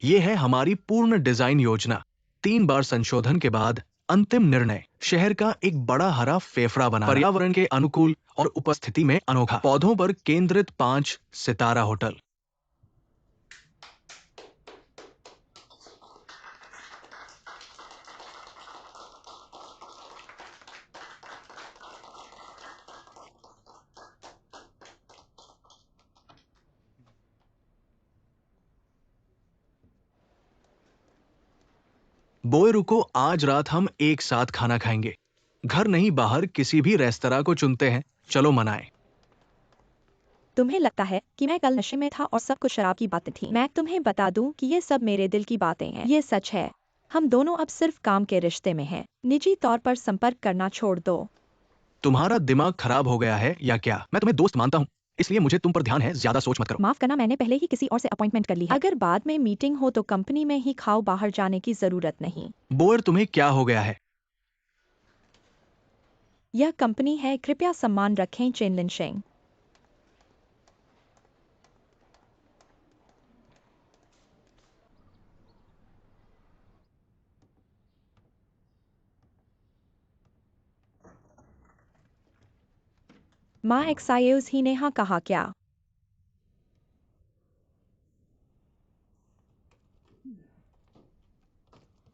ये है हमारी पूर्ण डिजाइन योजना। 3 बार संशोधन के बाद अंतिम निर्णय शहर का एक बड़ा हरा फेफड़ा बनाना, पर्यावरण के अनुकूल और उपस्थिति में अनोखा, पौधों पर केंद्रित 5 सितारा होटल। बोए रुको, आज रात हम एक साथ खाना खाएंगे। घर नहीं, बाहर किसी भी रेस्तरां को चुनते हैं। चलो मनाएं। तुम्हें लगता है कि मैं कल नशे में था और सब कुछ शराब की बातें थी? मैं तुम्हें बता दूं कि ये सब मेरे दिल की बातें हैं। ये सच है। हम दोनों अब सिर्फ काम के रिश्ते में हैं। निजी तौर पर संपर्क करना छोड़ दो। तुम्हारा दिमाग खराब हो गया है या क्या? मैं तुम्हें दोस्त मानता हूँ, इसलिए मुझे तुम पर ध्यान है, ज्यादा सोच मत करो। माफ करना, मैंने पहले ही किसी और से अपॉइंटमेंट कर ली है। अगर बाद में मीटिंग हो तो कंपनी में ही खाओ, बाहर जाने की जरूरत नहीं। बोयर, तुम्हें क्या हो गया है? यह कंपनी है, कृपया सम्मान रखें। चेन लिनशेंग। माँ एक्साइज ही ने हाँ कहा क्या?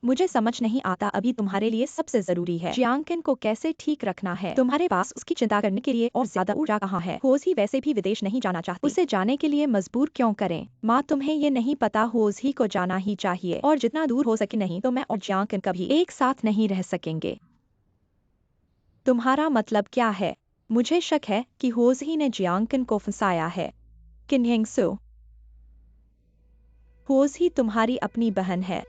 मुझे समझ नहीं आता, अभी तुम्हारे लिए सबसे जरूरी है जियांकिन को कैसे ठीक रखना है। तुम्हारे पास उसकी चिंता करने के लिए और ज्यादा ऊर्जा कहाँ है? होज ही वैसे भी विदेश नहीं जाना चाहती, उसे जाने के लिए मजबूर क्यों करें? माँ, तुम्हें ये नहीं पता, होज ही को जाना ही चाहिए, और जितना दूर हो सके। नहीं तो मैं और जियांकिन कभी एक साथ नहीं रह सकेंगे। तुम्हारा मतलब क्या है? मुझे शक है कि होज ही ने जियांकिन को फंसाया है। किन्हिंगसु, होज ही तुम्हारी अपनी बहन है।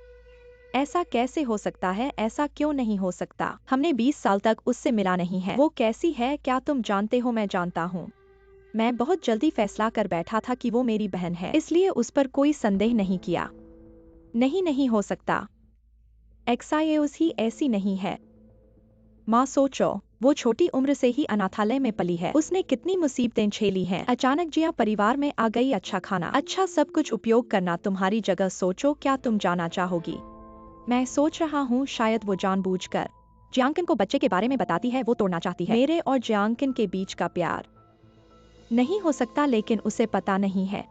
ऐसा कैसे हो सकता है? ऐसा क्यों नहीं हो सकता? हमने 20 साल तक उससे मिला नहीं है। वो कैसी है क्या तुम जानते हो? मैं जानता हूँ। मैं बहुत जल्दी फैसला कर बैठा था कि वो मेरी बहन है, इसलिए उस पर कोई संदेह नहीं किया। नहीं, नहीं हो सकता। एक्साइज ही ऐसी नहीं है। माँ, सोचो, वो छोटी उम्र से ही अनाथालय में पली है। उसने कितनी मुसीबतें झेली हैं। अचानक जिया परिवार में आ गई, अच्छा खाना, अच्छा सब कुछ उपयोग करना। तुम्हारी जगह सोचो, क्या तुम जाना चाहोगी? मैं सोच रहा हूँ शायद वो जानबूझकर जियांकिन को बच्चे के बारे में बताती है। वो तोड़ना चाहती है मेरे और जियांकिन के बीच का प्यार। नहीं हो सकता, लेकिन उसे पता नहीं है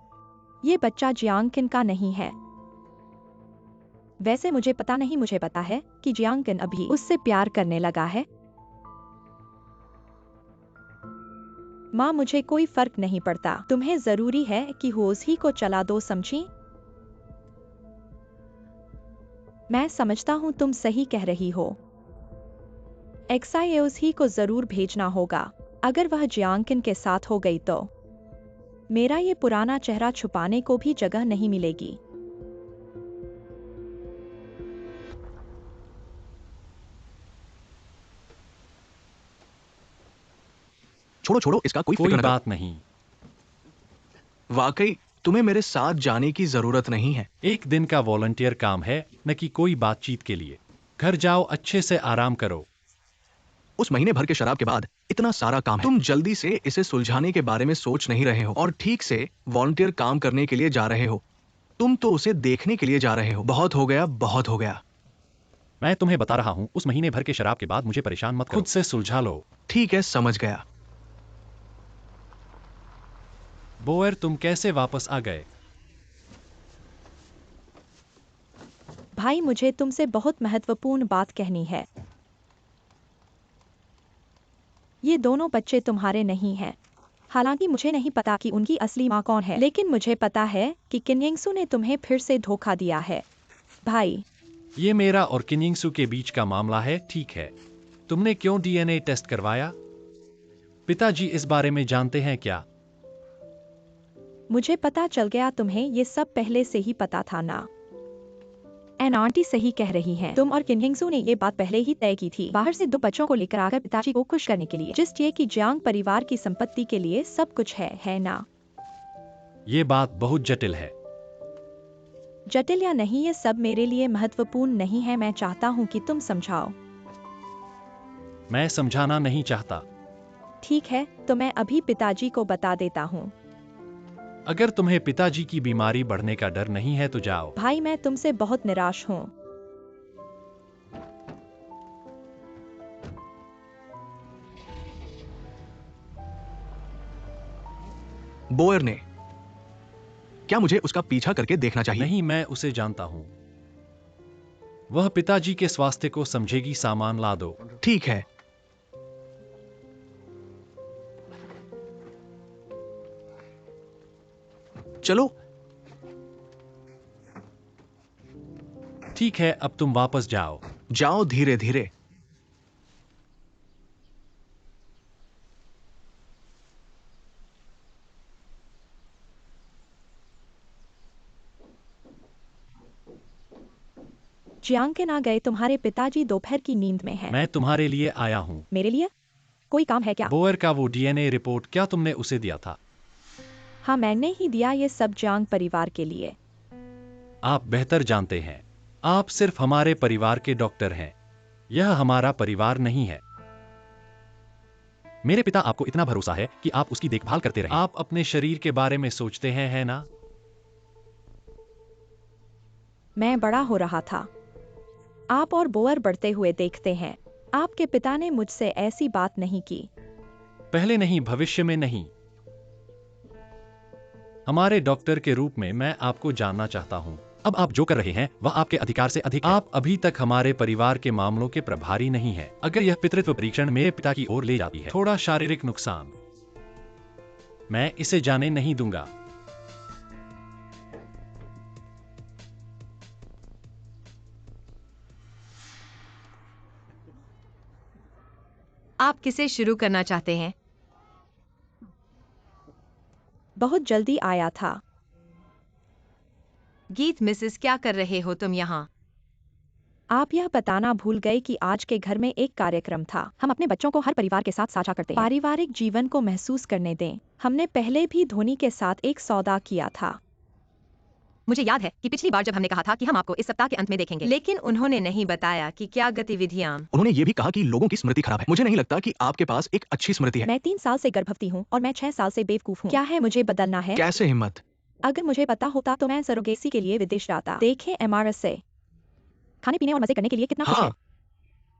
ये बच्चा जियांकिन का नहीं है। वैसे मुझे पता नहीं, मुझे पता है कि जियांकिन अभी उससे प्यार करने लगा है। माँ, मुझे कोई फर्क नहीं पड़ता। तुम्हें जरूरी है कि होज ही को चला दो, समझी? मैं समझता हूँ तुम सही कह रही हो। एक्साइज ही को जरूर भेजना होगा। अगर वह जियांकिन के साथ हो गई तो मेरा ये पुराना चेहरा छुपाने को भी जगह नहीं मिलेगी। छोड़ो छोड़ो, इसका कोई कोई फिक्र न करो। बात नहीं। वाकई तुम्हें मेरे साथ जाने की जरूरत नहीं है। एक दिन का वॉलंटियर काम है, न कि कोई बातचीत के लिए। घर जाओ, अच्छे से आराम करो। उस महीने भर के शराब के बाद इतना सारा काम है। तुम जल्दी से इसे सुलझाने के बारे में सोच नहीं रहे हो और ठीक से वॉलंटियर काम करने के लिए जा रहे हो। तुम तो उसे देखने के लिए जा रहे हो। बहुत हो गया, बहुत हो गया। मैं तुम्हें बता रहा हूं, उस महीने भर के शराब के बाद मुझे परेशान मत करो। खुद से सुलझा लो। ठीक है, समझ गया। बोयर, तुम कैसे वापस आ गए? भाई, मुझे तुमसे बहुत महत्वपूर्ण बात कहनी है। ये दोनों बच्चे तुम्हारे नहीं हैं। हालांकि मुझे नहीं पता कि उनकी असली माँ कौन है, लेकिन मुझे पता है कि किन्हिंगसु ने तुम्हें फिर से धोखा दिया है। भाई, ये मेरा और किन्हिंगसु के बीच का मामला है, ठीक है? तुमने क्यों डीएनए टेस्ट करवाया? पिताजी इस बारे में जानते हैं क्या? मुझे पता चल गया। तुम्हें ये सब पहले से ही पता था ना? एन आंटी सही कह रही हैं। तुम और किन्हिंगसु ने ये बात पहले ही तय की थी, बाहर से 2 बच्चों को लेकर आकर पिताजी को खुश करने के लिए, जिस ये कि जियांग परिवार की संपत्ति के लिए सब कुछ है ना? ये बात बहुत जटिल है। जटिल या नहीं, ये सब मेरे लिए महत्वपूर्ण नहीं है। मैं चाहता हूँ कि तुम समझाओ। मैं समझाना नहीं चाहता। ठीक है, तो मैं अभी पिताजी को बता देता हूँ। अगर तुम्हें पिताजी की बीमारी बढ़ने का डर नहीं है तो जाओ। भाई मैं तुमसे बहुत निराश हूँ। बोयर ने, क्या मुझे उसका पीछा करके देखना चाहिए? नहीं, मैं उसे जानता हूँ। वह पिताजी के स्वास्थ्य को समझेगी। सामान ला दो। ठीक है। चलो। ठीक है, अब तुम वापस जाओ। जाओ धीरे धीरे। जियांग के ना गए, तुम्हारे पिताजी दोपहर की नींद में हैं। मैं तुम्हारे लिए आया हूँ। मेरे लिए? कोई काम है क्या? बोयर का वो डीएनए रिपोर्ट, क्या तुमने उसे दिया था? हाँ, मैंने ही दिया। ये सब जियांग परिवार के लिए। आप बेहतर जानते हैं। आप सिर्फ हमारे परिवार के डॉक्टर हैं। यह हमारा परिवार नहीं है। मेरे पिता आपको इतना भरोसा है कि आप उसकी देखभाल करते रहें। आप अपने शरीर के बारे में सोचते हैं, है ना? मैं बड़ा हो रहा था। आप और बोअर बढ़ते हुए देखते हैं। आपके पिता ने मुझसे ऐसी बात नहीं की। पहले नहीं, भविष्य में नहीं। हमारे डॉक्टर के रूप में मैं आपको जानना चाहता हूं। अब आप जो कर रहे हैं वह आपके अधिकार से अधिक है। आप अभी तक हमारे परिवार के मामलों के प्रभारी नहीं हैं। अगर यह पितृत्व परीक्षण मेरे पिता की ओर ले जाती है, थोड़ा शारीरिक नुकसान, मैं इसे जाने नहीं दूंगा। आप किसे शुरू करना चाहते हैं? बहुत जल्दी आया था। गीत मिसेस, क्या कर रहे हो तुम यहाँ? आप यह बताना भूल गए कि आज के घर में एक कार्यक्रम था। हम अपने बच्चों को हर परिवार के साथ साझा करते हैं। पारिवारिक जीवन को महसूस करने दें। हमने पहले भी धोनी के साथ एक सौदा किया था। मुझे याद है कि पिछली बार जब हमने कहा था कि हम आपको इस सप्ताह के अंत में देखेंगे, लेकिन उन्होंने नहीं बताया कि क्या गतिविधियां। उन्होंने ये भी कहा कि लोगों की स्मृति खराब है। मुझे नहीं लगता कि आपके पास एक अच्छी स्मृति है। मैं 3 साल से गर्भवती हूँ और मैं 6 साल से बेवकूफ हूँ। क्या है मुझे बदलना है? कैसे हिम्मत? अगर मुझे पता होता तो मैं सरोगेसी के लिए विदेश जाता। देखें एमआरएस से खाने पीने और मजे करने के लिए कितना खुश हाँ। है।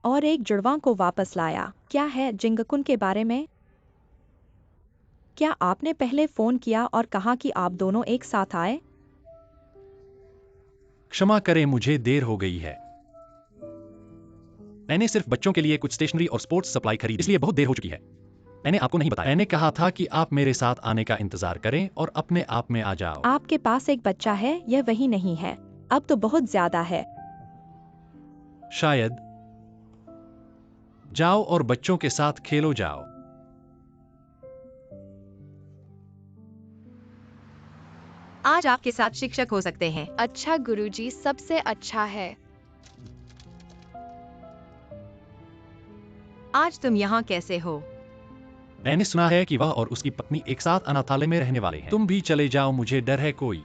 और एक जुड़वा को वापस लाया। क्या है जिंगकुन के बारे में? क्या आपने पहले फोन किया और कहा कि आप दोनों एक साथ आए? क्षमा करें, मुझे देर हो गई है। मैंने सिर्फ बच्चों के लिए कुछ स्टेशनरी और स्पोर्ट्स सप्लाई खरीदी, इसलिए बहुत देर हो चुकी है। मैंने आपको नहीं बताया। मैंने कहा था कि आप मेरे साथ आने का इंतजार करें और अपने आप में आ जाओ। आपके पास एक बच्चा है, यह वही नहीं है। अब तो बहुत ज्यादा है। शायद। जाओ और बच्चों के साथ खेलो, जाओ। आज आपके साथ शिक्षक हो सकते हैं। अच्छा गुरुजी, सबसे अच्छा है। आज तुम यहाँ कैसे हो? मैंने सुना है कि वह और उसकी पत्नी एक साथ अनाथालय में रहने वाले हैं। तुम भी चले जाओ, मुझे डर है कोई।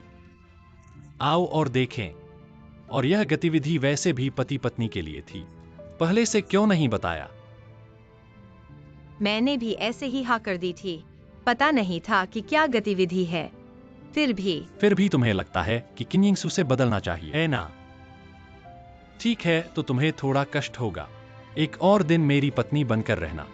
आओ और देखें। और यह गतिविधि वैसे भी पति पत्नी के लिए थी। पहले से क्यों नहीं बताया? मैंने भी ऐसे ही हाँ कर दी थी। पता नहीं था कि क्या गतिविधि है। फिर भी तुम्हें लगता है कि किन्यिंगसू से बदलना चाहिए, है ना? ठीक है, तो तुम्हें थोड़ा कष्ट होगा। एक और दिन मेरी पत्नी बनकर रहना।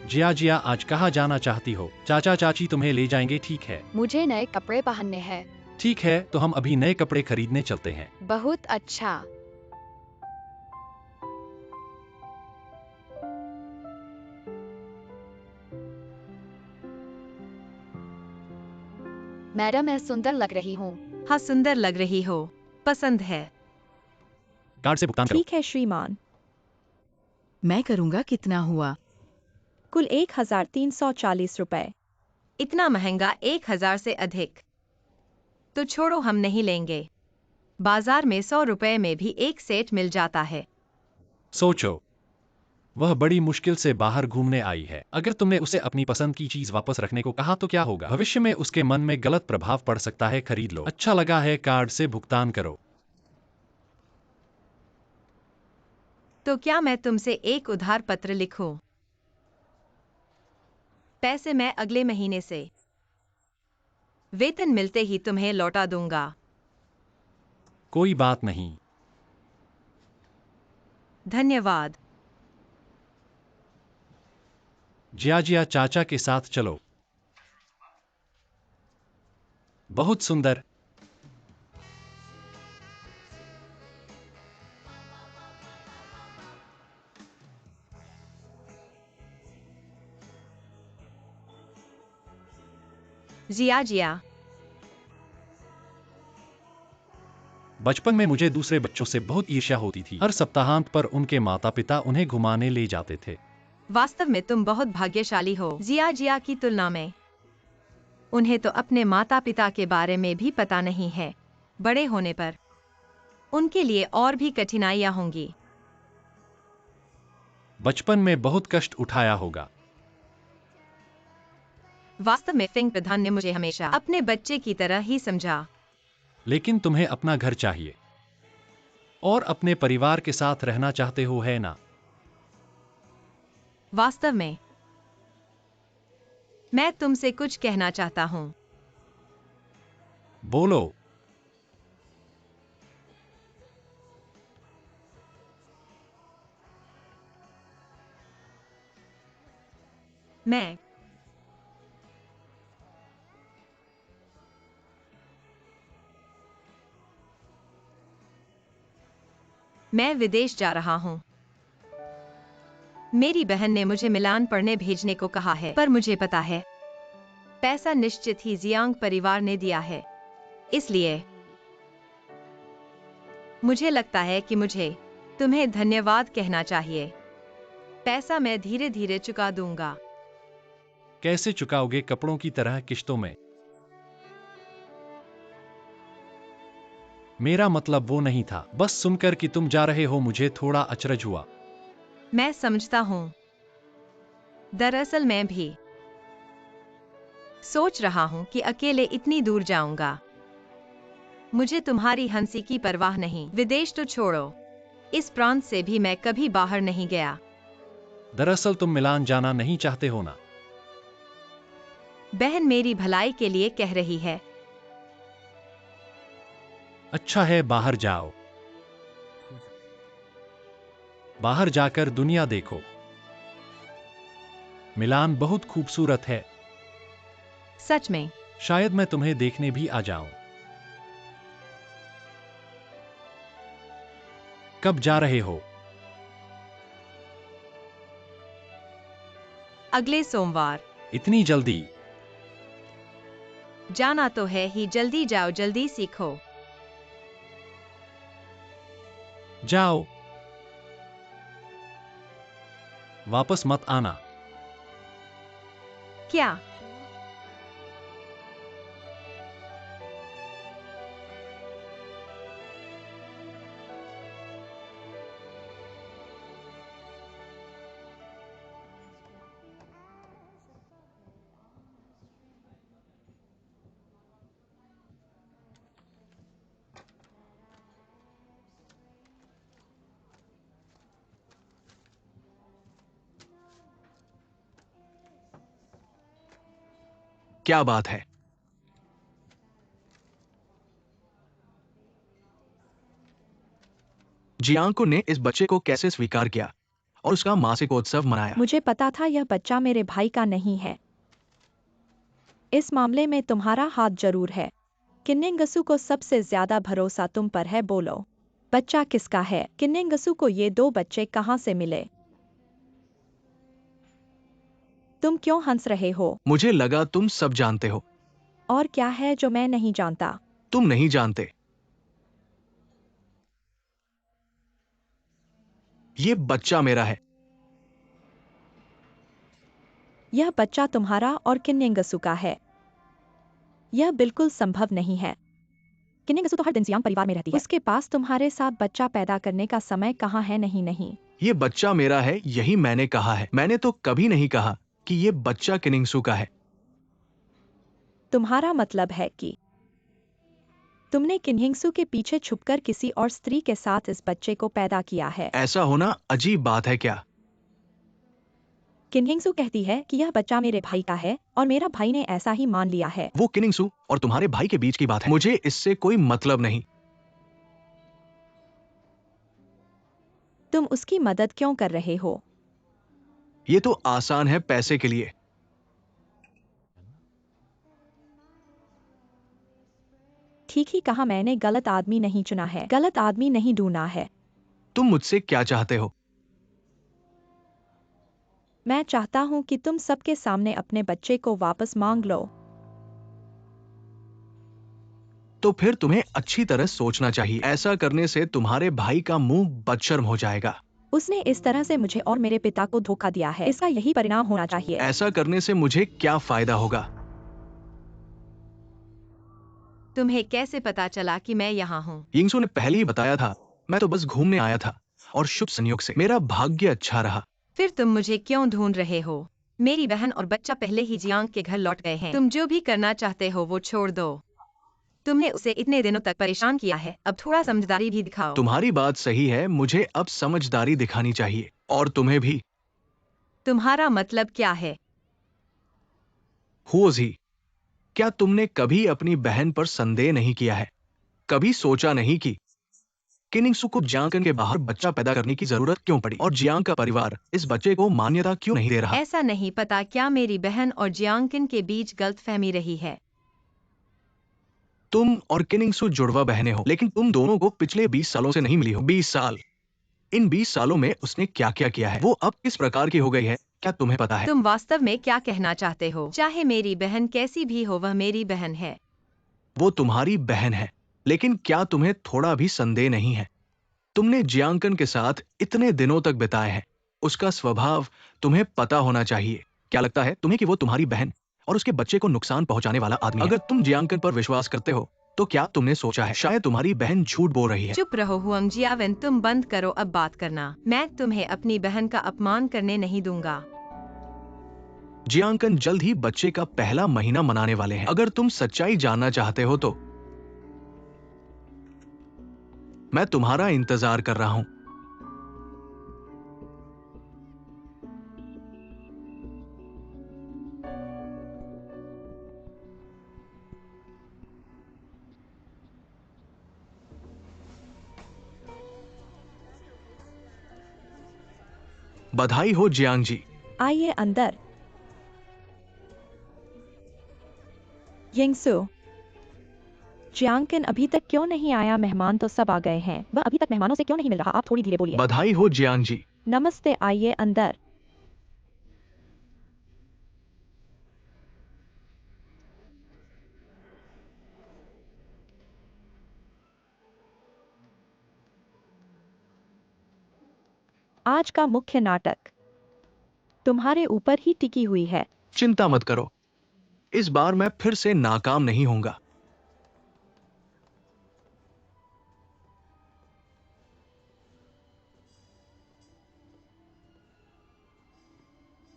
जिया जिया, आज कहाँ जाना चाहती हो? चाचा चाची तुम्हें ले जाएंगे, ठीक है? मुझे नए कपड़े पहनने हैं। ठीक है, तो हम अभी नए कपड़े खरीदने चलते हैं। बहुत अच्छा। मैडम, मैं सुंदर लग रही हूँ। हाँ, सुंदर लग रही हो। पसंद है। कार्ड से भुगतान करो। ठीक है श्रीमान। मैं करूंगा। कितना हुआ? कुल 1340 रुपए। इतना महंगा? 1000 से अधिक। तो छोड़ो, हम नहीं लेंगे। बाजार में 100 रुपए में भी एक सेट मिल जाता है। सोचो, वह बड़ी मुश्किल से बाहर घूमने आई है। अगर तुमने उसे अपनी पसंद की चीज वापस रखने को कहा तो क्या होगा? भविष्य में उसके मन में गलत प्रभाव पड़ सकता है। खरीद लो। अच्छा लगा है, कार्ड से भुगतान करो। तो क्या मैं तुमसे एक उधार पत्र लिखूं? पैसे मैं अगले महीने से वेतन मिलते ही तुम्हें लौटा दूंगा। कोई बात नहीं। धन्यवाद। जिया चाचा के साथ चलो। बहुत सुंदर। जिया, बचपन में मुझे दूसरे बच्चों से बहुत ईर्ष्या होती थी। हर सप्ताहांत पर उनके माता पिता उन्हें घुमाने ले जाते थे। वास्तव में तुम बहुत भाग्यशाली हो जिया की तुलना में। उन्हें तो अपने माता पिता के बारे में भी पता नहीं है। बड़े होने पर उनके लिए और भी कठिनाइयां होंगी। बचपन में बहुत कष्ट उठाया होगा। वास्तव में फिंग प्रधान ने मुझे हमेशा अपने बच्चे की तरह ही समझा। लेकिन तुम्हें अपना घर चाहिए और अपने परिवार के साथ रहना चाहते हो, है ना? वास्तव में मैं तुमसे कुछ कहना चाहता हूं। बोलो। मैं विदेश जा रहा हूं। मेरी बहन ने मुझे मिलान पढ़ने भेजने को कहा है, पर मुझे पता है पैसा निश्चित ही जियांग परिवार ने दिया है। इसलिए मुझे लगता है कि मुझे तुम्हें धन्यवाद कहना चाहिए। पैसा मैं धीरे धीरे चुका दूंगा। कैसे चुकाओगे? कपड़ों की तरह किश्तों में? मेरा मतलब वो नहीं था। बस सुनकर कि तुम जा रहे हो मुझे थोड़ा अचरज हुआ। मैं समझता हूं। दरअसल मैं भी सोच रहा हूं कि अकेले इतनी दूर जाऊंगा। मुझे तुम्हारी हंसी की परवाह नहीं। विदेश तो छोड़ो, इस प्रांत से भी मैं कभी बाहर नहीं गया। दरअसल तुम मिलान जाना नहीं चाहते हो ना? बहन मेरी भलाई के लिए कह रही है। अच्छा है, बाहर जाओ। बाहर जाकर दुनिया देखो। मिलान बहुत खूबसूरत है। सच में? शायद मैं तुम्हें देखने भी आ जाऊं। कब जा रहे हो? अगले सोमवार। इतनी जल्दी? जाना तो है ही, जल्दी जाओ, जल्दी सीखो। जाओ। वापस मत आना। क्या? क्या बात है? जियांको ने इस बच्चे को कैसे स्वीकार किया और उसका मासिक उत्सव मनाया? मुझे पता था यह बच्चा मेरे भाई का नहीं है। इस मामले में तुम्हारा हाथ जरूर है। किन्निंगसू को सबसे ज्यादा भरोसा तुम पर है। बोलो, बच्चा किसका है? किन्निंगसू को ये दो बच्चे कहाँ से मिले? तुम क्यों हंस रहे हो? मुझे लगा तुम सब जानते हो। और क्या है जो मैं नहीं जानता? तुम नहीं जानते। ये बच्चा मेरा है। यह बच्चा तुम्हारा और किन्निंगसू का है। यह बिल्कुल संभव नहीं है। किन्निंगसू तो हर दिन जियांग परिवार में रहती है। उसके पास तुम्हारे साथ बच्चा पैदा करने का समय कहाँ है? नहीं। ये बच्चा मेरा है, यही मैंने कहा है। मैंने तो कभी नहीं कहा कि ये बच्चा किन्निंगसू का है। तुम्हारा मतलब है कि तुमने किन्हिंगसू के पीछे छुपकर किसी और स्त्री के साथ इस बच्चे को पैदा किया है। ऐसा होना अजीब बात है क्या? किन्हिंगसू कहती है कि यह बच्चा मेरे भाई का है और मेरा भाई ने ऐसा ही मान लिया है। वो किनिंगसू और तुम्हारे भाई के बीच की बात है, मुझे इससे कोई मतलब नहीं। तुम उसकी मदद क्यों कर रहे हो? ये तो आसान है, पैसे के लिए। ठीक ही कहा, मैंने गलत आदमी नहीं चुना है, गलत आदमी नहीं ढूंढा है। तुम मुझसे क्या चाहते हो? मैं चाहता हूं कि तुम सबके सामने अपने बच्चे को वापस मांग लो। तो फिर तुम्हें अच्छी तरह सोचना चाहिए। ऐसा करने से तुम्हारे भाई का मुंह बदशर्म हो जाएगा। उसने इस तरह से मुझे और मेरे पिता को धोखा दिया है, इसका यही परिणाम होना चाहिए। ऐसा करने से मुझे क्या फायदा होगा? तुम्हें कैसे पता चला कि मैं यहाँ हूँ? यिंगसू ने पहले ही बताया था, मैं तो बस घूमने आया था और शुभ संयोग से मेरा भाग्य अच्छा रहा। फिर तुम मुझे क्यों ढूंढ रहे हो? मेरी बहन और बच्चा पहले ही जियांग के घर लौट गए हैं। तुम जो भी करना चाहते हो वो छोड़ दो। तुमने उसे इतने दिनों तक परेशान किया है, अब थोड़ा समझदारी भी दिखाओ। तुम्हारी बात सही है, मुझे अब समझदारी दिखानी चाहिए और तुम्हें भी। तुम्हारा मतलब क्या है? हुओजी, क्या तुमने कभी अपनी बहन पर संदेह नहीं किया है? कभी सोचा नहीं कि किनिंगसू को जियांग के बाहर बच्चा पैदा करने की जरूरत क्यों पड़ी और जियांग का परिवार इस बच्चे को मान्यता क्यों नहीं दे रहा? ऐसा नहीं पता क्या मेरी बहन और जियांकिन के बीच गलतफहमी रही है। तुम और किनिंगसू जुड़वा बहनें हो, लेकिन तुम दोनों को पिछले 20 सालों से नहीं मिली हो। 20 साल। इन 20 सालों में उसने क्या क्या किया है? वो अब किस प्रकार की हो गई है, क्या तुम्हें पता है? तुम वास्तव में क्या कहना चाहते हो? चाहे मेरी बहन कैसी भी हो, वह मेरी बहन है। वो तुम्हारी बहन है, लेकिन क्या तुम्हें थोड़ा भी संदेह नहीं है? तुमने जियांकन के साथ इतने दिनों तक बिताए हैं, उसका स्वभाव तुम्हें पता होना चाहिए। क्या लगता है तुम्हें कि वो तुम्हारी बहन और उसके बच्चे को नुकसान पहुंचाने वाला आदमी है? अगर तुम जियांकन पर विश्वास करते हो तो क्या तुमने सोचा है शायद तुम्हारी बहन झूठ बोल रही है? चुप रहो हुआंग जियावेन, तुम बंद करो अब बात करना। मैं तुम्हें अपनी बहन का अपमान करने नहीं दूंगा। जियांकन जल्द ही बच्चे का पहला महीना मनाने वाले हैं। अगर तुम सच्चाई जानना चाहते हो तो मैं तुम्हारा इंतजार कर रहा हूं। बधाई हो जियांग जी। आइए अंदर। यिंगसू, जियांकिन अभी तक क्यों नहीं आया? मेहमान तो सब आ गए हैं, वह अभी तक मेहमानों से क्यों नहीं मिल रहा? आप थोड़ी धीरे बोलिए। बधाई हो जियांग जी। नमस्ते, आइए अंदर। आज का मुख्य नाटक तुम्हारे ऊपर ही टिकी हुई है। चिंता मत करो, इस बार मैं फिर से नाकाम नहीं होऊंगा।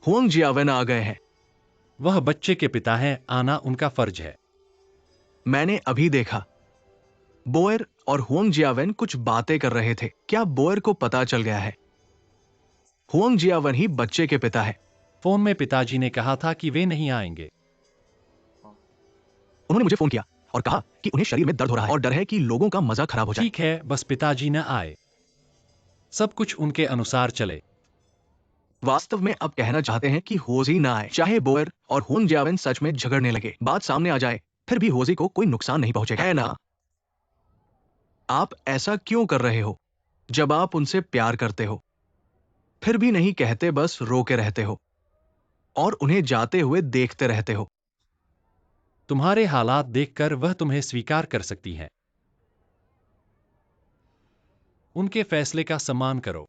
हुआंग जियावेन आ गए हैं। वह बच्चे के पिता हैं, आना उनका फर्ज है। मैंने अभी देखा, बोयर और हुआंग जियावेन कुछ बातें कर रहे थे। क्या बोयर को पता चल गया है? हुआंग जियावेन ही बच्चे के पिता है। फोन में पिताजी ने कहा था कि वे नहीं आएंगे। उन्होंने मुझे फोन किया और कहा कि उन्हें शरीर में दर्द हो रहा है और डर है कि लोगों का मजा खराब हो जाए। ठीक है, बस पिताजी न आए, सब कुछ उनके अनुसार चले। वास्तव में अब कहना चाहते हैं कि होजी ना आए, चाहे बोयर और हुआंग जियावेन सच में झगड़ने लगे, बात सामने आ जाए, फिर भी होजी को कोई नुकसान नहीं पहुंचेगा, है ना? आप ऐसा क्यों कर रहे हो? जब आप उनसे प्यार करते हो फिर भी नहीं कहते, बस रोके रहते हो और उन्हें जाते हुए देखते रहते हो। तुम्हारे हालात देखकर वह तुम्हें स्वीकार कर सकती हैं। उनके फैसले का सम्मान करो।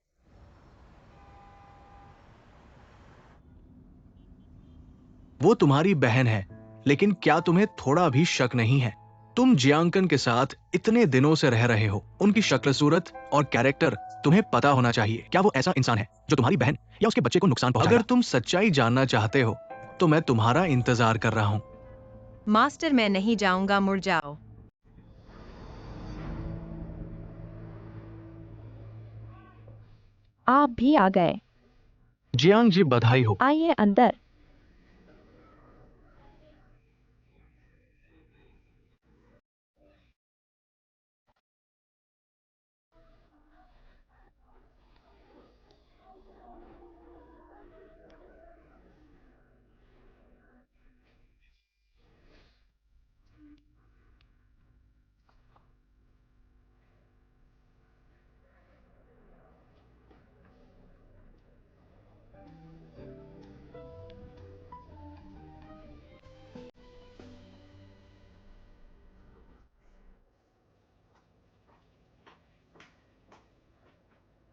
वो तुम्हारी बहन है, लेकिन क्या तुम्हें थोड़ा भी शक नहीं है? तुम जियांकन के साथ इतने दिनों से रह रहे हो, उनकी शक्ल सूरत और कैरेक्टर तुम्हें पता होना चाहिए। क्या वो ऐसा इंसान है जो तुम्हारी बहन या उसके बच्चे को नुकसान पहुंचाएगा? अगर तुम सच्चाई जानना चाहते हो तो मैं तुम्हारा इंतजार कर रहा हूं। मास्टर, मैं नहीं जाऊंगा, मुड़ जाओ। आप भी आ गए। जियांग जी, बधाई हो। आइए अंदर।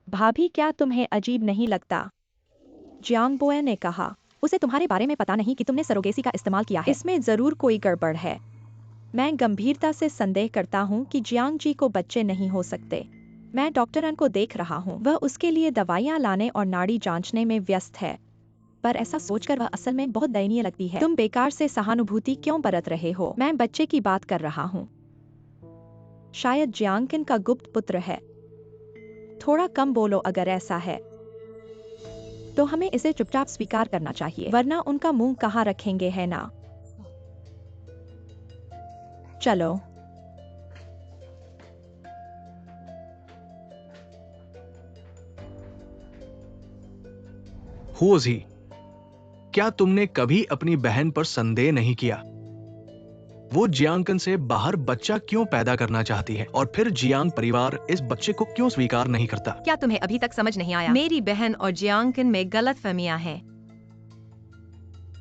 भाभी, क्या तुम्हें अजीब नहीं लगता? जियांग बोए ने कहा। उसे तुम्हारे बारे में पता नहीं कि तुमने सरोगेसी का इस्तेमाल किया है। इसमें जरूर कोई गड़बड़ है। मैं गंभीरता से संदेह करता हूँ कि जियांग जी को बच्चे नहीं हो सकते। मैं डॉक्टर को देख रहा हूँ, वह उसके लिए दवाइयाँ लाने और नाड़ी जांचने में व्यस्त है। पर ऐसा सोचकर वह असल में बहुत दयनीय लगती है। तुम बेकार से सहानुभूति क्यों बरत रहे हो? मैं बच्चे की बात कर रहा हूँ। शायद जियांग का गुप्त पुत्र है। थोड़ा कम बोलो। अगर ऐसा है तो हमें इसे चुपचाप स्वीकार करना चाहिए, वरना उनका मुंह कहाँ रखेंगे, है ना? चलो। हुओ जी, क्या तुमने कभी अपनी बहन पर संदेह नहीं किया? वो जियांगकन से बाहर बच्चा क्यों पैदा करना चाहती है, और फिर जियांग परिवार इस बच्चे को क्यों स्वीकार नहीं करता? क्या तुम्हें अभी तक समझ नहीं आया? मेरी बहन और जियांगकिन में गलतफहमियां हैं।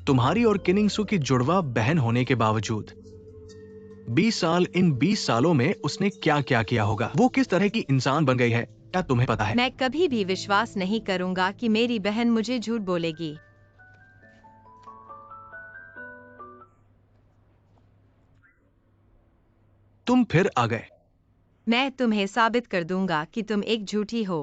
तुम्हारी और किनिंगसू की जुड़वा बहन होने के बावजूद 20 साल, इन 20 सालों में उसने क्या क्या किया होगा? वो किस तरह की इंसान बन गई है, क्या तुम्हें पता है? मैं कभी भी विश्वास नहीं करूंगा कि मेरी बहन मुझे झूठ बोलेगी। तुम फिर आ गए। मैं तुम्हें साबित कर दूंगा कि तुम एक झूठी हो।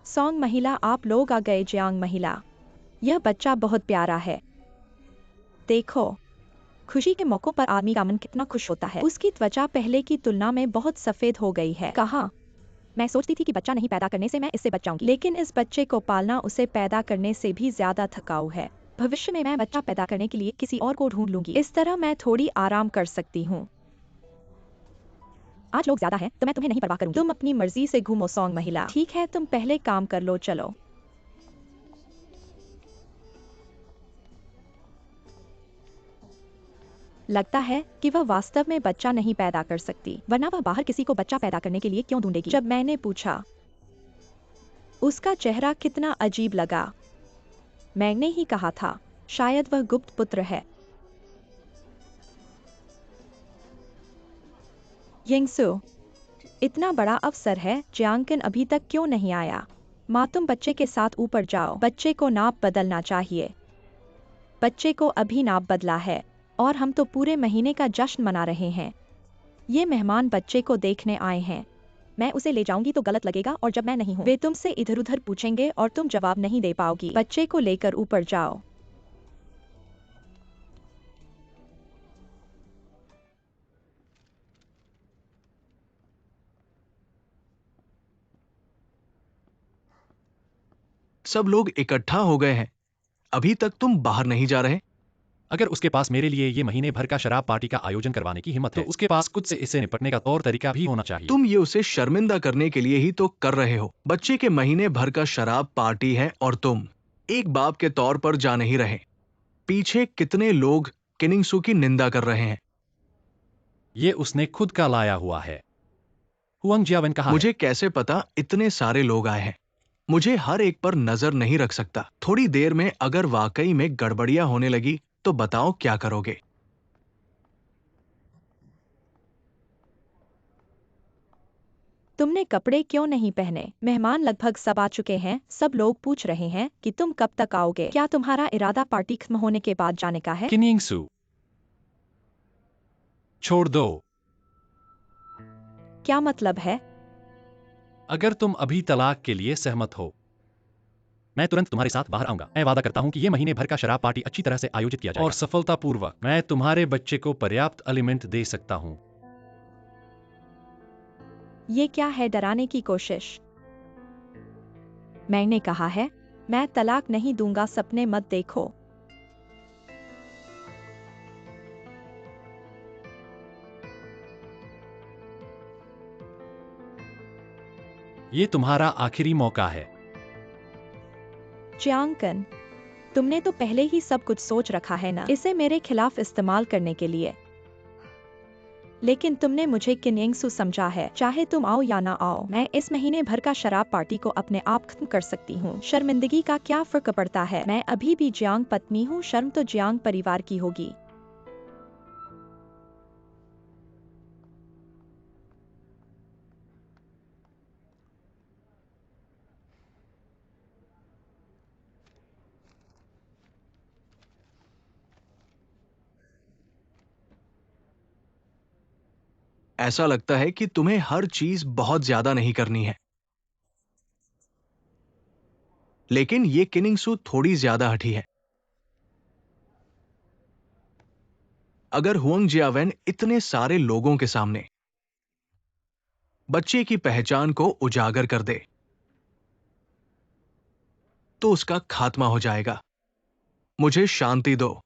सॉन्ग महिला, आप लोग आ गए। जियांग महिला, यह बच्चा बहुत प्यारा है। देखो, खुशी के मौकों पर आदमी का मन कितना खुश होता है। उसकी त्वचा पहले की तुलना में बहुत सफेद हो गई है। कहा, मैं सोचती थी कि बच्चा नहीं पैदा करने से मैं इससे बच जाऊंगी, लेकिन इस बच्चे को पालना उसे पैदा करने से भी ज्यादा थकाऊ है। भविष्य में मैं बच्चा पैदा करने के लिए किसी और को ढूंढ लूंगी। इस तरह मैं थोड़ी आराम कर सकती हूँ। आज लोग ज्यादा हैं, तो मैं तुम्हें नहीं परवाह करूंगी। तुम अपनी मर्जी से घूमो। सॉन्ग महिला, ठीक है, तुम पहले काम कर लो। चलो। लगता है कि वह वास्तव में बच्चा नहीं पैदा कर सकती, वरना वह बाहर किसी को बच्चा पैदा करने के लिए क्यों ढूंढेगी? जब मैंने पूछा, उसका चेहरा कितना अजीब लगा। मैंने ही कहा था, शायद वह गुप्त पुत्र है। यिंगसू, इतना बड़ा अवसर है, जियांगकिन अभी तक क्यों नहीं आया? माँ, तुम बच्चे के साथ ऊपर जाओ। बच्चे को नाप बदलना चाहिए। बच्चे को अभी नाप बदला है और हम तो पूरे महीने का जश्न मना रहे हैं। ये मेहमान बच्चे को देखने आए हैं। मैं उसे ले जाऊंगी तो गलत लगेगा, और जब मैं नहीं हूँ वे तुमसे इधर उधर पूछेंगे और तुम जवाब नहीं दे पाओगी। बच्चे को लेकर ऊपर जाओ। सब लोग इकट्ठा हो गए हैं, अभी तक तुम बाहर नहीं जा रहे? अगर उसके पास मेरे लिए ये महीने भर का शराब पार्टी का आयोजन करवाने की हिम्मत है, तो उसके पास खुद से इससे निपटने का तौर तरीका भी होना चाहिए। तुम ये उसे शर्मिंदा करने के लिए ही तो कर रहे हो। बच्चे के महीने भर का शराब पार्टी है और तुम एक बाप के तौर पर जा नहीं रहे। पीछे कितने लोग किनिंगसू की निंदा कर रहे हैं। ये उसने खुद का लाया हुआ है। हुआंग जियावन कहा है। मुझे कैसे पता इतने सारे लोग आए हैं? मुझे हर एक पर नजर नहीं रख सकता। थोड़ी देर में अगर वाकई में गड़बड़ियां होने लगी तो बताओ क्या करोगे? तुमने कपड़े क्यों नहीं पहने? मेहमान लगभग सब आ चुके हैं। सब लोग पूछ रहे हैं कि तुम कब तक आओगे। क्या तुम्हारा इरादा पार्टी खत्म होने के बाद जाने का है? किनिंगसू, छोड़ दो। क्या मतलब है? अगर तुम अभी तलाक के लिए सहमत हो मैं तुरंत तुम्हारे साथ बाहर आऊंगा। मैं वादा करता हूँ कि ये महीने भर का शराब पार्टी अच्छी तरह से आयोजित किया जाएगा और सफलतापूर्वक। मैं तुम्हारे बच्चे को पर्याप्त अलिमेंट दे सकता हूँ। ये क्या है, डराने की कोशिश? मैंने कहा है, मैं तलाक नहीं दूंगा, सपने मत देखो। ये तुम्हारा आखिरी मौका है। चियांकन, तुमने तो पहले ही सब कुछ सोच रखा है ना, इसे मेरे खिलाफ इस्तेमाल करने के लिए। लेकिन तुमने मुझे किन्यंगसु समझा है, चाहे तुम आओ या ना आओ, मैं इस महीने भर का शराब पार्टी को अपने आप खत्म कर सकती हूँ। शर्मिंदगी का क्या फर्क पड़ता है, मैं अभी भी जियांग पत्नी हूँ, शर्म तो जियांग परिवार की होगी। ऐसा लगता है कि तुम्हें हर चीज बहुत ज्यादा नहीं करनी है, लेकिन ये किनिंगसू थोड़ी ज्यादा हठी है। अगर हुआंग जियावेन इतने सारे लोगों के सामने बच्चे की पहचान को उजागर कर दे तो उसका खात्मा हो जाएगा। मुझे शांति दो।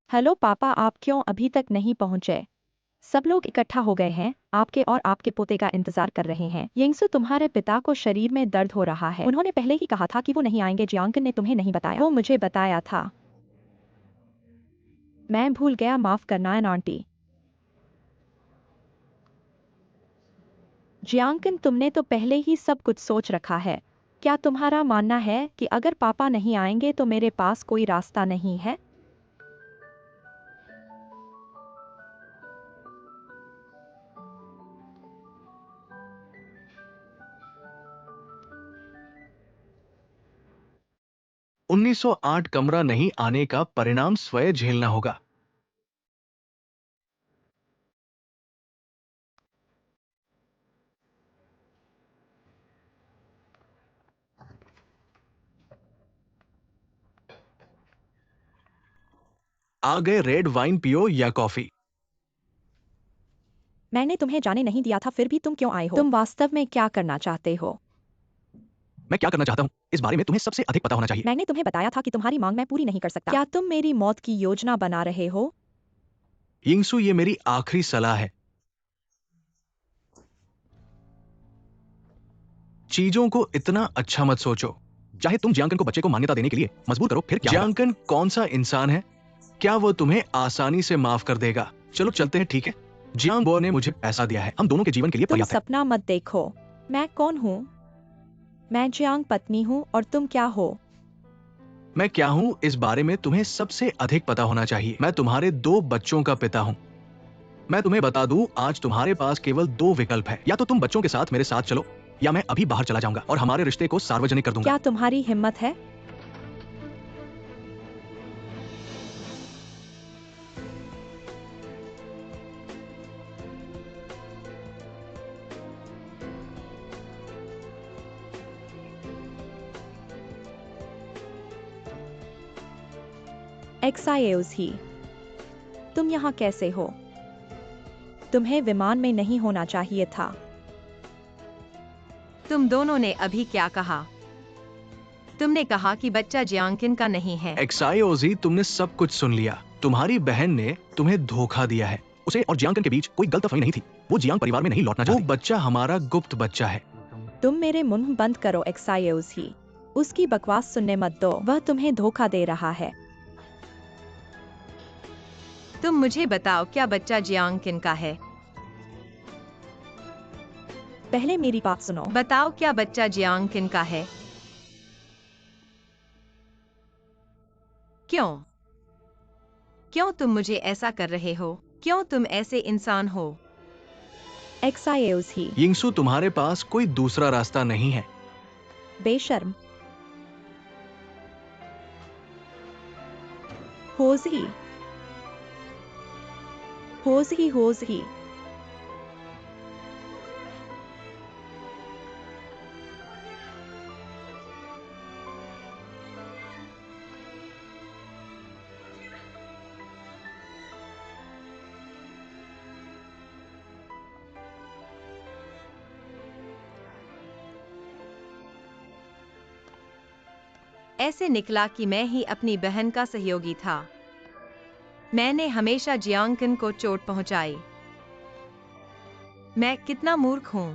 हेलो पापा, आप क्यों अभी तक नहीं पहुंचे? सब लोग इकट्ठा हो गए हैं, आपके और आपके पोते का इंतजार कर रहे हैं। यिंगसु, तुम्हारे पिता को शरीर में दर्द हो रहा है। उन्होंने पहले ही कहा था कि वो नहीं आएंगे। जियांकन ने तुम्हें नहीं बताया? वो मुझे बताया था। मैं भूल गया, माफ करना आंटी। जियांकन, तुमने तो पहले ही सब कुछ सोच रखा है। क्या तुम्हारा मानना है कि अगर पापा नहीं आएंगे तो मेरे पास कोई रास्ता नहीं है? 1908 कमरा नहीं आने का परिणाम स्वयं झेलना होगा। आ गए, रेड वाइन पियो या कॉफी? मैंने तुम्हें जाने नहीं दिया था, फिर भी तुम क्यों आए हो? तुम वास्तव में क्या करना चाहते हो? मैं क्या करना चाहता हूं, इस बारे में तुम्हें सबसे अधिक पता होना चाहिए। मैंने तुम्हें बताया था कि तुम्हारी मांग मैं पूरी नहीं कर सकता। क्या तुम मेरी मौत की योजना बना रहे हो? यिंगसू, ये मेरी आखिरी सलाह है। चीजों को इतना अच्छा मत सोचो। चाहे तुम जियांकन को बच्चे को मान्यता देने के लिए मजबूर करो, फिर क्या होगा? जियांकन कौन सा इंसान है? क्या वो तुम्हें आसानी से माफ कर देगा? चलो चलते हैं, ठीक है? जियांग बो ने मुझे पैसा दिया है, हम दोनों के जीवन के लिए तुम पर्याप्त है। सपना मत देखो। मैं कौन हूँ? मैं जियांग पत्नी हूँ, और तुम क्या हो? मैं क्या हूं, इस बारे में तुम्हें सबसे अधिक पता होना चाहिए। मैं तुम्हारे 2 बच्चों का पिता हूं। मैं तुम्हें बता दूं, आज तुम्हारे पास केवल 2 विकल्प है। या तो तुम बच्चों के साथ मेरे साथ चलो, या मैं अभी बाहर चला जाऊंगा और हमारे रिश्ते को सार्वजनिक कर दूंगा। क्या तुम्हारी हिम्मत है? एक्साइओज ही, तुम यहाँ कैसे हो? तुम्हें विमान में नहीं होना चाहिए था। तुम दोनों ने अभी क्या कहा? तुमने कहा कि बच्चा जियांकिन का नहीं है। एक्साइओजी, तुमने सब कुछ सुन लिया। तुम्हारी बहन ने तुम्हें धोखा दिया है। उसे और जियांकन के बीच कोई गलतफहमी नहीं थी। वो जियांग परिवार में नहीं लौटना चाहती। वो बच्चा हमारा गुप्त बच्चा है। तुम मेरे मुंह बंद करो एक्साइओज ही। उसकी बकवास सुनने मत दो, वह तुम्हें धोखा दे रहा है। तुम मुझे बताओ, क्या बच्चा जियांकिन का है? पहले मेरी बात सुनो। बताओ, क्या बच्चा जियांकिन का है? क्यों? क्यों तुम मुझे ऐसा कर रहे हो? क्यों तुम ऐसे इंसान हो? एक्साइज ही यिंगसू, तुम्हारे पास कोई दूसरा रास्ता नहीं है। बेशर्म। होजी होजी होजी। ऐसे निकला कि मैं ही अपनी बहन का सहयोगी था। मैंने हमेशा जियांगकिन को चोट पहुंचाई। मैं कितना मूर्ख हूं।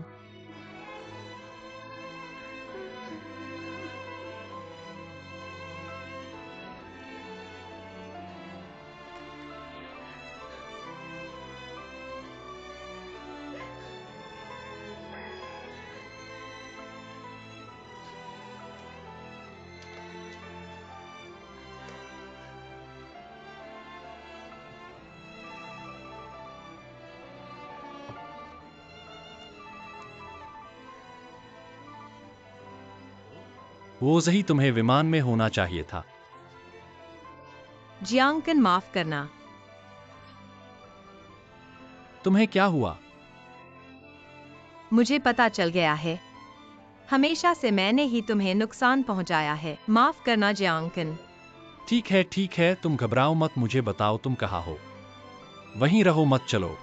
वो सही, तुम्हें विमान में होना चाहिए था। जियांगकिन, माफ करना। तुम्हें क्या हुआ? मुझे पता चल गया है। हमेशा से मैंने ही तुम्हें नुकसान पहुंचाया है। माफ करना जियांगकिन। ठीक है, तुम घबराओ मत, मुझे बताओ तुम कहाँ हो। वहीं रहो, मत चलो।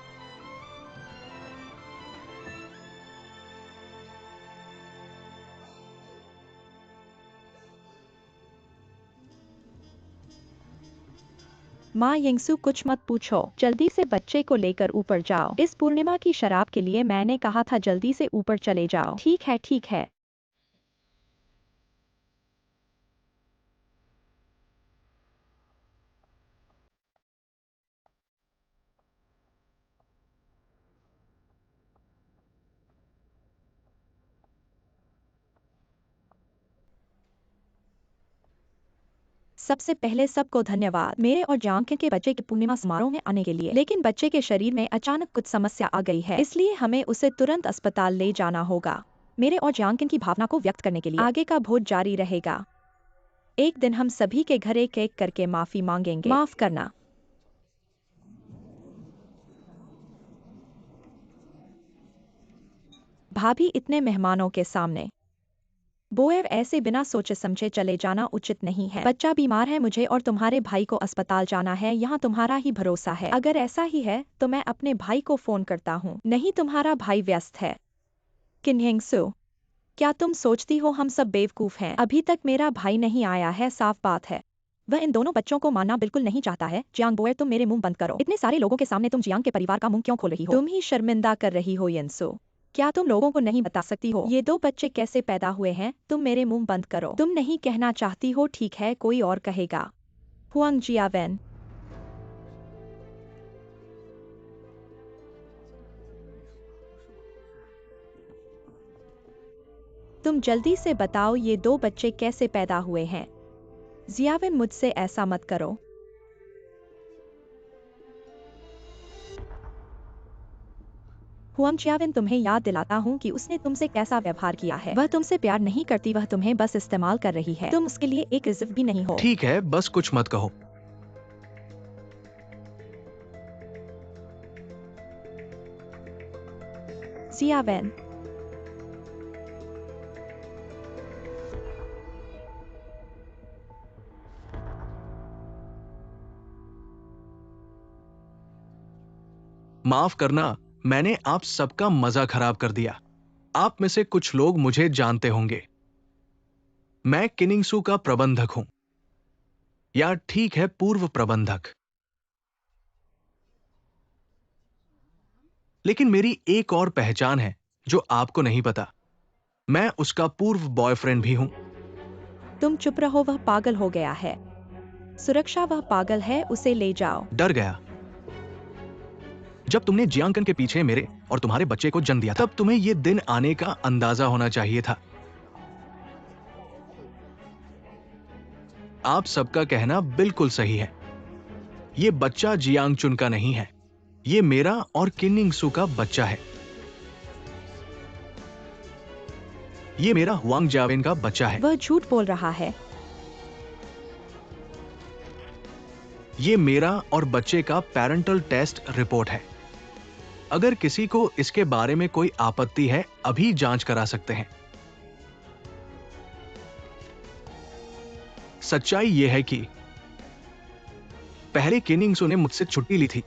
माँ यिंगसू, कुछ मत पूछो, जल्दी से बच्चे को लेकर ऊपर जाओ। इस पूर्णिमा की शराब के लिए मैंने कहा था जल्दी से ऊपर चले जाओ। ठीक है, ठीक है। सबसे पहले सबको धन्यवाद मेरे और जानकिन के बच्चे के पूर्णिमा समारोह में आने के लिए। लेकिन बच्चे के शरीर में अचानक कुछ समस्या आ गई है, इसलिए हमें उसे तुरंत अस्पताल ले जाना होगा। मेरे और जानकिन की भावना को व्यक्त करने के लिए आगे का भोज जारी रहेगा। एक दिन हम सभी के घर एक एक करके माफी मांगेंगे। माफ करना। भाभी, इतने मेहमानों के सामने बोएर ऐसे बिना सोचे समझे चले जाना उचित नहीं है। बच्चा बीमार है, मुझे और तुम्हारे भाई को अस्पताल जाना है। यहाँ तुम्हारा ही भरोसा है। अगर ऐसा ही है तो मैं अपने भाई को फोन करता हूँ। नहीं, तुम्हारा भाई व्यस्त है। किन यिंगसू, क्या तुम सोचती हो हम सब बेवकूफ हैं? अभी तक मेरा भाई नहीं आया है, साफ बात है। वह इन दोनों बच्चों को मानना बिल्कुल नहीं चाहता है। जियांग बोएर, तुम मेरे मुंह बंद करो। इतने सारे लोगों के सामने तुम जियांग के परिवार का मुंह क्यों खोल रही हो? तुम ही शर्मिंदा कर रही हो यिंगसू। क्या तुम लोगों को नहीं बता सकती हो ये दो बच्चे कैसे पैदा हुए हैं? तुम मेरे मुंह बंद करो। तुम नहीं कहना चाहती हो, ठीक है, कोई और कहेगा। हुआंग जियावेन। तुम जल्दी से बताओ ये दो बच्चे कैसे पैदा हुए हैं? जियावेन, मुझसे ऐसा मत करो। हुआंग जियावेन, तुम्हें याद दिलाता हूँ कि उसने तुमसे कैसा व्यवहार किया है। वह तुमसे प्यार नहीं करती, वह तुम्हें बस इस्तेमाल कर रही है। तुम उसके लिए एक इज्जत भी नहीं हो। ठीक है, बस कुछ मत कहो। जियावेन। माफ करना, मैंने आप सबका मजा खराब कर दिया। आप में से कुछ लोग मुझे जानते होंगे। मैं किनिंगसू का प्रबंधक हूं, या ठीक है, पूर्व प्रबंधक। लेकिन मेरी एक और पहचान है जो आपको नहीं पता। मैं उसका पूर्व बॉयफ्रेंड भी हूं। तुम चुप रहो, वह पागल हो गया है। सुरक्षा, वह पागल है, उसे ले जाओ। डर गया। जब तुमने जियांगकन के पीछे मेरे और तुम्हारे बच्चे को जन्म दिया तब तुम्हें यह दिन आने का अंदाजा होना चाहिए था। आप सबका कहना बिल्कुल सही है। ये बच्चा जियांगचुन का नहीं है, ये मेरा और किन्निंगसू का बच्चा है। ये मेरा हुआंग जावेन का बच्चा है। वह झूठ बोल रहा है। ये मेरा और बच्चे का पेरेंटल टेस्ट रिपोर्ट है। अगर किसी को इसके बारे में कोई आपत्ति है, अभी जांच करा सकते हैं। सच्चाई यह है कि पहले किन्निंगसू ने मुझसे छुट्टी ली थी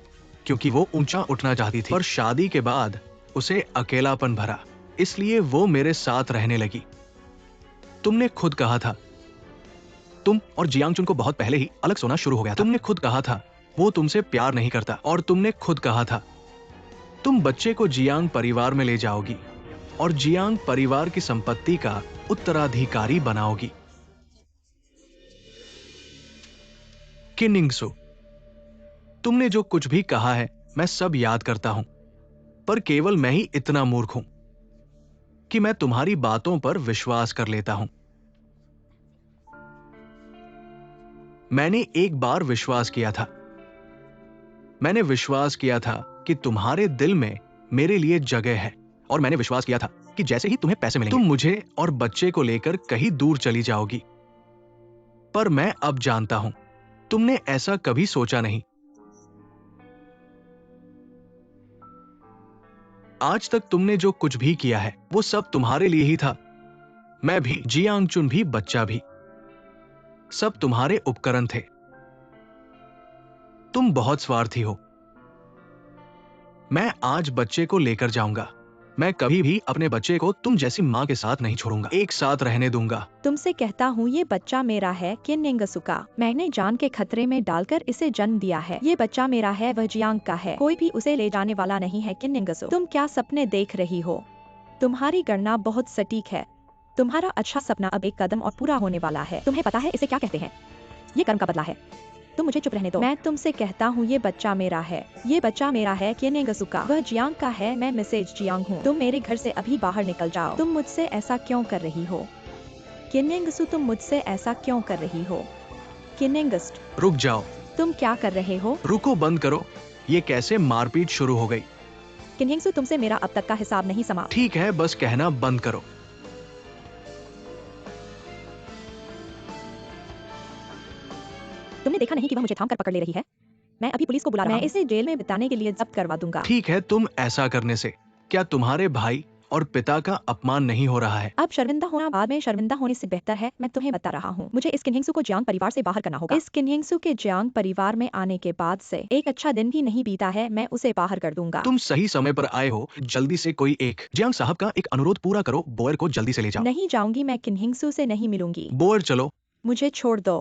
क्योंकि वो ऊंचा उठना चाहती थी, पर शादी के बाद उसे अकेलापन भरा, इसलिए वो मेरे साथ रहने लगी। तुमने खुद कहा था, तुम और जियांगचुन को बहुत पहले ही अलग सोना शुरू हो गया था। तुमने खुद कहा था वो तुमसे प्यार नहीं करता, और तुमने खुद कहा था तुम बच्चे को जियांग परिवार में ले जाओगी और जियांग परिवार की संपत्ति का उत्तराधिकारी बनाओगी। किन्निंगसू, तुमने जो कुछ भी कहा है मैं सब याद करता हूं, पर केवल मैं ही इतना मूर्ख हूं कि मैं तुम्हारी बातों पर विश्वास कर लेता हूं। मैंने एक बार विश्वास किया था। मैंने विश्वास किया था कि तुम्हारे दिल में मेरे लिए जगह है, और मैंने विश्वास किया था कि जैसे ही तुम्हें पैसे मिलेंगे तुम मुझे और बच्चे को लेकर कहीं दूर चली जाओगी। पर मैं अब जानता हूं तुमने ऐसा कभी सोचा नहीं। आज तक तुमने जो कुछ भी किया है वो सब तुम्हारे लिए ही था। मैं भी, जियांगचुन भी, बच्चा भी, सब तुम्हारे उपकरण थे। तुम बहुत स्वार्थी हो। मैं आज बच्चे को लेकर जाऊंगा। मैं कभी भी अपने बच्चे को तुम जैसी मां के साथ नहीं छोड़ूंगा, एक साथ रहने दूंगा। तुमसे कहता हूँ ये बच्चा मेरा है, किन्निंगसू का। मैंने जान के खतरे में डालकर इसे जन्म दिया है। ये बच्चा मेरा है, वह जियांग का है। कोई भी उसे ले जाने वाला नहीं है। किन्निंगसू, तुम क्या सपने देख रही हो? तुम्हारी गणना बहुत सटीक है। तुम्हारा अच्छा सपना अब एक कदम और पूरा होने वाला है। तुम्हें पता है इसे क्या कहते हैं? ये कर्म का बदला है। तुम मुझे चुप रहने दो। मैं तुमसे कहता हूँ ये बच्चा मेरा है। ये बच्चा मेरा है, किन्निंगसू का। वह जियांग का है, मैं मिसेज जियांग हूँ। तुम मेरे घर से अभी बाहर निकल जाओ। तुम मुझसे ऐसा क्यों कर रही हो? किन्निंगसू, तुम मुझसे ऐसा क्यों कर रही हो? किन्निंगसू, रुक जाओ। तुम क्या कर रहे हो? रुको, बंद करो। ये कैसे मारपीट शुरू हो गई? किन्निंगसू, तुमसे मेरा अब तक का हिसाब नहीं समा। ठीक है, बस कहना बंद करो। तुमने देखा नहीं कि वह मुझे थाम कर पकड़ ले रही है? मैं अभी पुलिस को बुला रहा हूं। मैं इसे जेल में बिताने के लिए जब्त करवा दूंगा। ठीक है, तुम ऐसा करने से क्या तुम्हारे भाई और पिता का अपमान नहीं हो रहा है? अब शर्मिंदा होना बाद में शर्मिंदा होने से बेहतर है। मैं तुम्हें बता रहा हूँ, मुझे इस किन्हिंगसू को जियांग परिवार से बाहर करना होगा। इस किन्हिंगसू के जियांग परिवार में आने के बाद से एक अच्छा दिन भी नहीं बीता है। मैं उसे बाहर कर दूंगा। तुम सही समय पर आए हो। जल्दी से कोई एक जियांग साहब का एक अनुरोध पूरा करो। बोयर को जल्दी से ले जाओ। नहीं जाऊंगी, मैं किन्हिंगसू से नहीं मिलूंगी। बोयर, चलो मुझे छोड़ दो।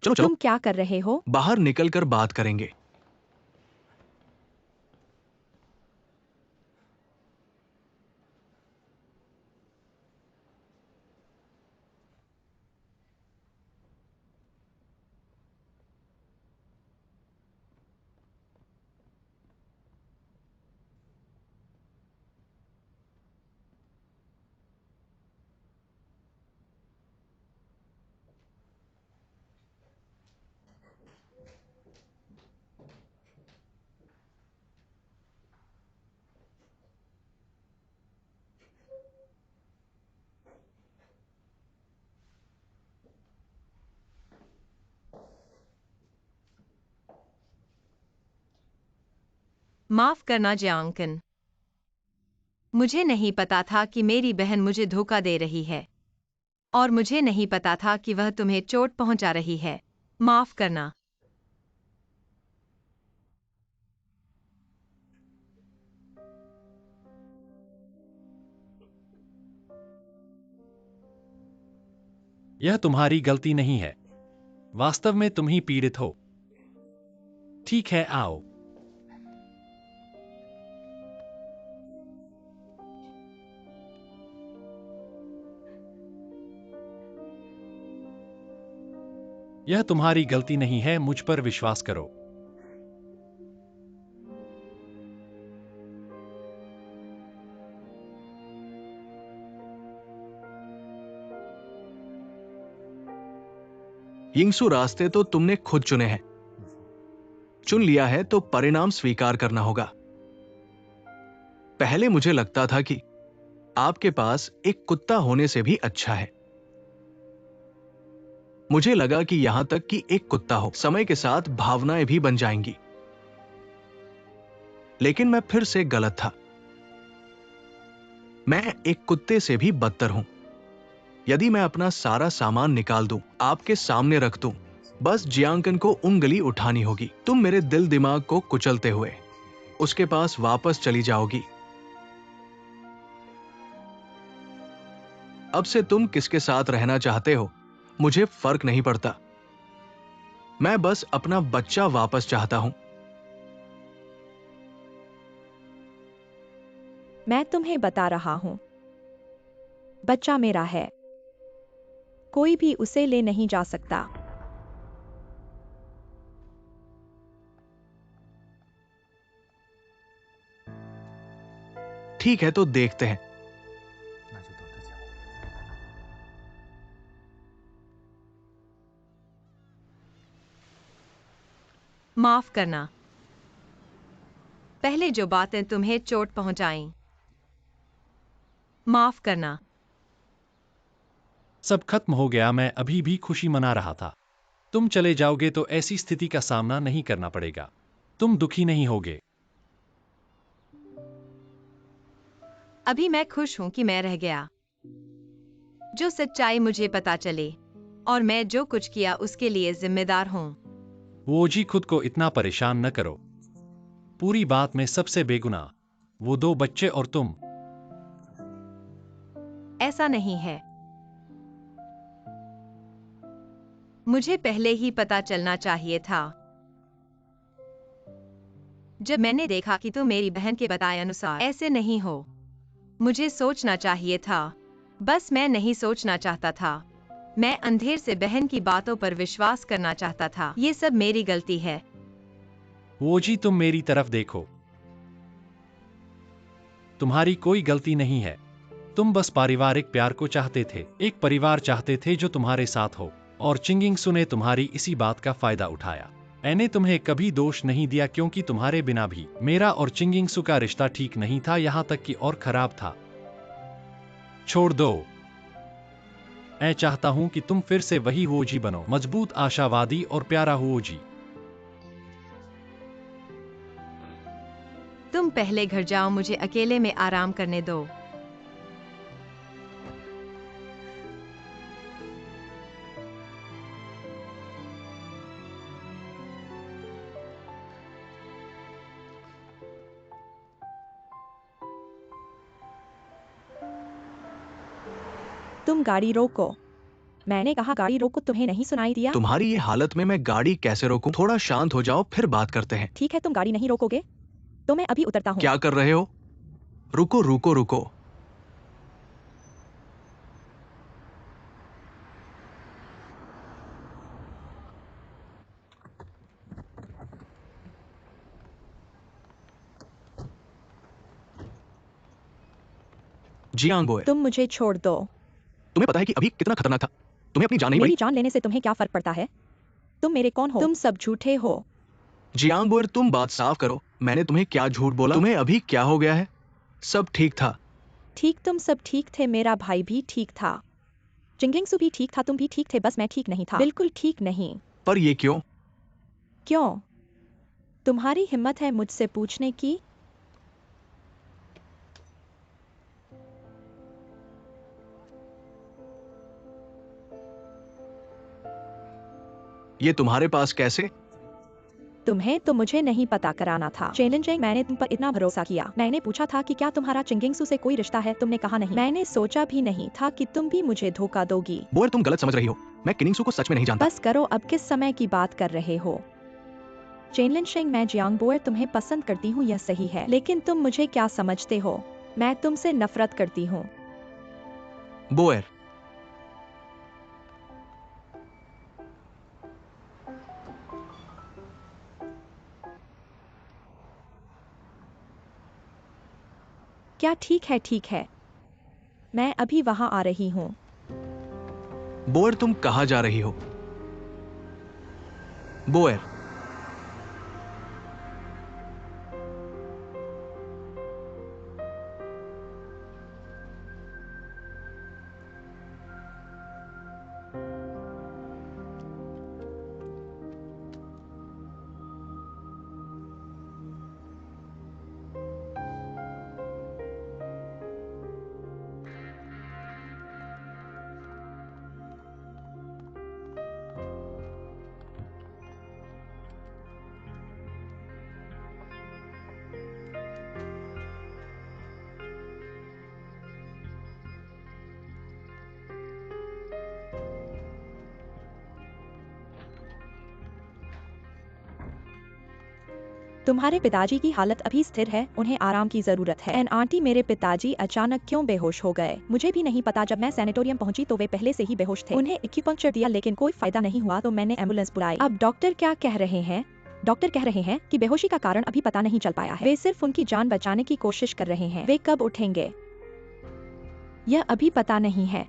चलो चलो। तुम क्या कर रहे हो? बाहर निकलकर बात करेंगे। माफ करना जियांगकन, मुझे नहीं पता था कि मेरी बहन मुझे धोखा दे रही है, और मुझे नहीं पता था कि वह तुम्हें चोट पहुंचा रही है। माफ करना। यह तुम्हारी गलती नहीं है। वास्तव में तुम ही पीड़ित हो। ठीक है, आओ। यह तुम्हारी गलती नहीं है, मुझ पर विश्वास करो। यिंगसू, रास्ते तो तुमने खुद चुने हैं। चुन लिया है तो परिणाम स्वीकार करना होगा। पहले मुझे लगता था कि आपके पास एक कुत्ता होने से भी अच्छा है। मुझे लगा कि यहां तक कि एक कुत्ता हो, समय के साथ भावनाएं भी बन जाएंगी। लेकिन मैं फिर से गलत था। मैं एक कुत्ते से भी बदतर हूं। यदि मैं अपना सारा सामान निकाल दूं, आपके सामने रख दूं, बस जियांकन को उंगली उठानी होगी। तुम मेरे दिल दिमाग को कुचलते हुए उसके पास वापस चली जाओगी। अब से तुम किसके साथ रहना चाहते हो मुझे फर्क नहीं पड़ता। मैं बस अपना बच्चा वापस चाहता हूं। मैं तुम्हें बता रहा हूं, बच्चा मेरा है, कोई भी उसे ले नहीं जा सकता। ठीक है, तो देखते हैं। माफ करना, पहले जो बातें तुम्हें चोट पहुंचाईं। माफ करना। सब खत्म हो गया। मैं अभी भी खुशी मना रहा था। तुम चले जाओगे तो ऐसी स्थिति का सामना नहीं करना पड़ेगा। तुम दुखी नहीं होगे। अभी मैं खुश हूं कि मैं रह गया। जो सच्चाई मुझे पता चले और मैं जो कुछ किया उसके लिए जिम्मेदार हूं। वो जी, खुद को इतना परेशान न करो। पूरी बात में सबसे बेगुनाह वो 2 बच्चे और तुम। ऐसा नहीं है। मुझे पहले ही पता चलना चाहिए था। जब मैंने देखा कि तुम मेरी बहन के बताए अनुसार ऐसे नहीं हो, मुझे सोचना चाहिए था। बस मैं नहीं सोचना चाहता था। मैं अंधेर से बहन की बातों पर विश्वास करना चाहता था। ये सब मेरी गलती है। वो जी, तुम मेरी तरफ देखो। तुम्हारी कोई गलती नहीं है। तुम बस पारिवारिक प्यार को चाहते थे। एक परिवार चाहते थे जो तुम्हारे साथ हो। और चिंगिंगसू ने तुम्हारी इसी बात का फायदा उठाया। मैंने तुम्हें कभी दोष नहीं दिया क्योंकि तुम्हारे बिना भी मेरा और चिंगिंगसू का रिश्ता ठीक नहीं था, यहां तक कि और खराब था। छोड़ दो। मैं चाहता हूं कि तुम फिर से वही हुओजी बनो, मजबूत, आशावादी और प्यारा हुओजी। तुम पहले घर जाओ, मुझे अकेले में आराम करने दो। तुम गाड़ी रोको। मैंने कहा गाड़ी रोको, तुम्हें नहीं सुनाई दिया? तुम्हारी ये हालत में मैं गाड़ी कैसे रोकूं? थोड़ा शांत हो जाओ, फिर बात करते हैं। ठीक है, तुम गाड़ी नहीं रोकोगे तो मैं अभी उतरता हूँ। क्या कर रहे हो? रुको रुको रुको। जियांग बोए, तुम मुझे छोड़ दो। तुम्हें पता है कि अभी कितना खतरनाक था? तुम्हें अपनी जान नहीं मेरी पड़ी? जान लेने से तुम्हें क्या फर्क पड़ता है? तुम मेरे कौन हो? तुम सब झूठे हो। जियांग बोए, तुम बात साफ करो। मैंने तुम्हें क्या झूठ बोला? तुम्हें अभी क्या हो गया है? सब ठीक था। ठीक, तुम सब ठीक थे, मेरा भाई भी ठीक था, चिंगिंगसू भी ठीक था, तुम भी ठीक थे, बस मैं ठीक नहीं था। बिल्कुल ठीक नहीं। पर ये क्यों? क्यों? तुम्हारी हिम्मत है मुझसे पूछने की? ये तुम्हारे पास कैसे? तुम्हें तो मुझे नहीं पता कराना था। चैलेंजिंग, मैंने तुम पर इतना भरोसा किया। मैंने पूछा था कि क्या तुम्हारा चिंगिंगसू से कोई रिश्ता है, तुमने कहा नहीं। मैंने सोचा भी नहीं था कि तुम भी मुझे धोखा दोगी। बोए, तुम गलत समझ रही हो। मैं किनिंगसू को सच में नहीं जानता। बस करो, अब किस समय की बात कर रहे हो? चेनलिनशिंग, मैं जियांग बोए तुम्हें पसंद करती हूँ, यह सही है, लेकिन तुम मुझे क्या समझते हो? मैं तुमसे नफरत करती हूँ। बोएर, क्या? ठीक है ठीक है, मैं अभी वहां आ रही हूँ। बोएर, तुम कहाँ जा रही हो? बोएर, तुम्हारे पिताजी की हालत अभी स्थिर है, उन्हें आराम की जरूरत है। एन आंटी, मेरे पिताजी अचानक क्यों बेहोश हो गए? मुझे भी नहीं पता। जब मैं सैनिटोरियम पहुंची तो वे पहले से ही बेहोश थे। उन्हें एक्यूपंक्चर दिया लेकिन कोई फायदा नहीं हुआ तो मैंने एम्बुलेंस बुलाई। अब डॉक्टर क्या कह रहे हैं? डॉक्टर कह रहे हैं कि बेहोशी का कारण अभी पता नहीं चल पाया है। वे सिर्फ उनकी जान बचाने की कोशिश कर रहे हैं। वे कब उठेंगे यह अभी पता नहीं है।